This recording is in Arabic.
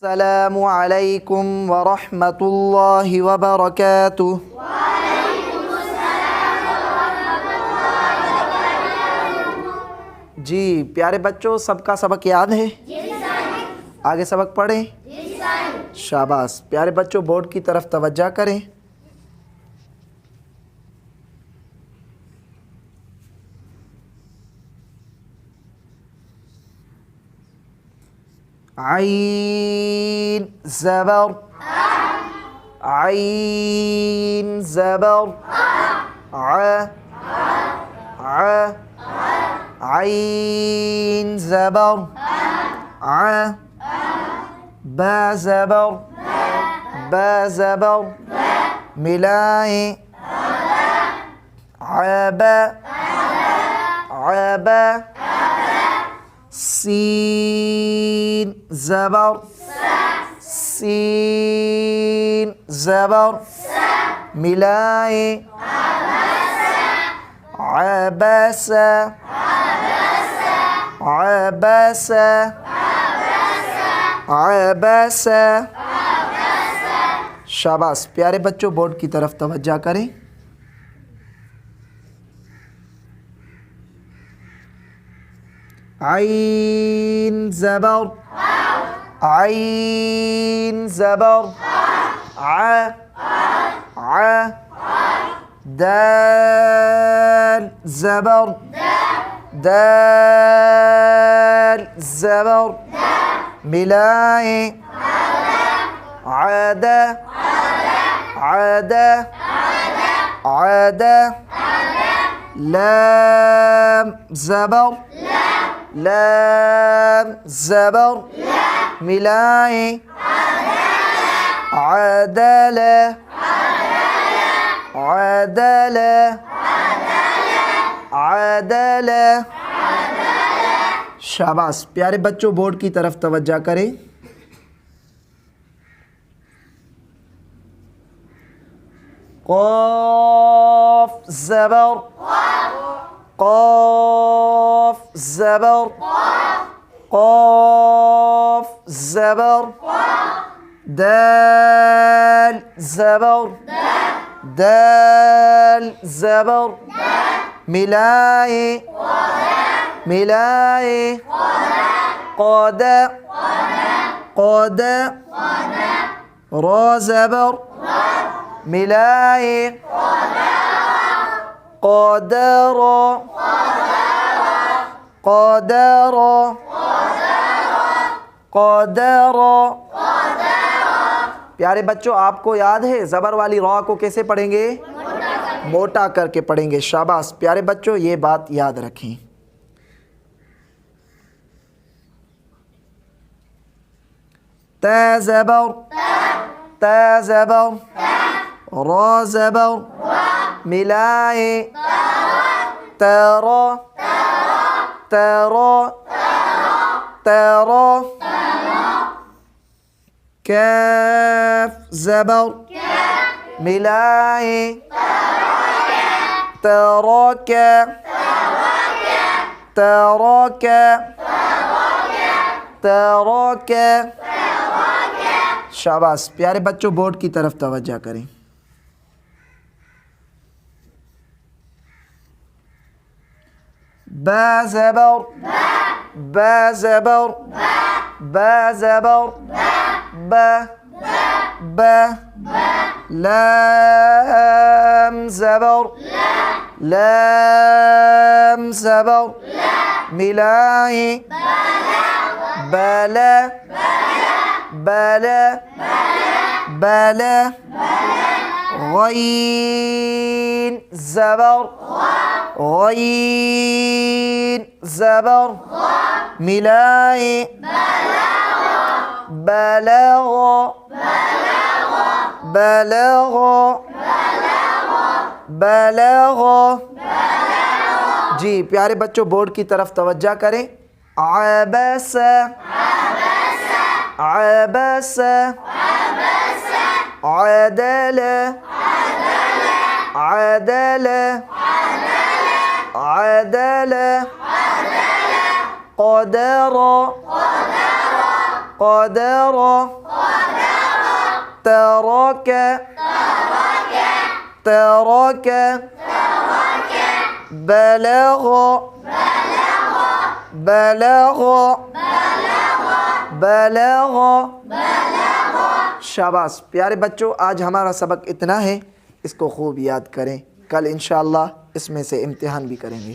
السلام علیکم ورحمۃ اللہ وبرکاتہ۔ وعلیکم السلام ورحمۃ اللہ وبرکاتہ۔ جی پیارے بچوں، سب کا سبق یاد ہے؟ آگے سبق پڑھیں۔ شاباش پیارے بچوں، بورڈ کی طرف توجہ کریں۔ عین زبر، عین زبر، ع، عین زبر، با زبر، با زبر، ملائیں، عبا، عبا، سین زبر، سین زبر، ملائیں، عبس، عبس، عبس۔ شاباش پیارے بچوں، بورڈ کی طرف توجہ کریں۔ عین زبر، عین زبر، ع، ع، دال زبر، دال زبر، ملائیں، عاد، عاد، عاد، لام زبر، لام زبر، ملائیں، عدل، عدل، عدل۔ شاباش پیارے بچوں، بورڈ کی طرف توجہ کریں۔ قاف زبر، قاف زبر، قاف زبر، دال زبر، دال زبر، ملائیں، ملائیں، قاد، قاد، را زبر، ملائیں، قادر، قادر، قادر۔ پیارے بچوں، آپ کو یاد ہے زبر والی را کو کیسے پڑھیں گے؟ موٹا کر کے پڑھیں گے۔ شاباش پیارے بچوں، یہ بات یاد رکھیں۔ تا زبر، تا زبر، را زبر، ملائیں، ترى، ترى، ترى، کاف زبر، ملائیں، تراک، تراک، تراک۔ شاباش پیارے بچوں، بورڈ کی طرف توجہ کریں۔ با زبر، با زبر، با زبر، با، با، لام زبر، لام زبر، ملائیں، بلا، بلا، بلا، غین زبر، غین زبر، ملائیں، بلغ، بلغ، بلغ۔ جی پیارے بچوں، بورڈ کی طرف توجہ کریں۔ عبس، عبس، عدل، عدل، عدل، قدر، قدر ترك ترك بلغ بلغ بلغ شاباش پیارے بچوں، آج ہمارا سبق اتنا ہے، اس کو خوب یاد کریں، کل انشاءاللہ اس میں سے امتحان بھی کریں گے۔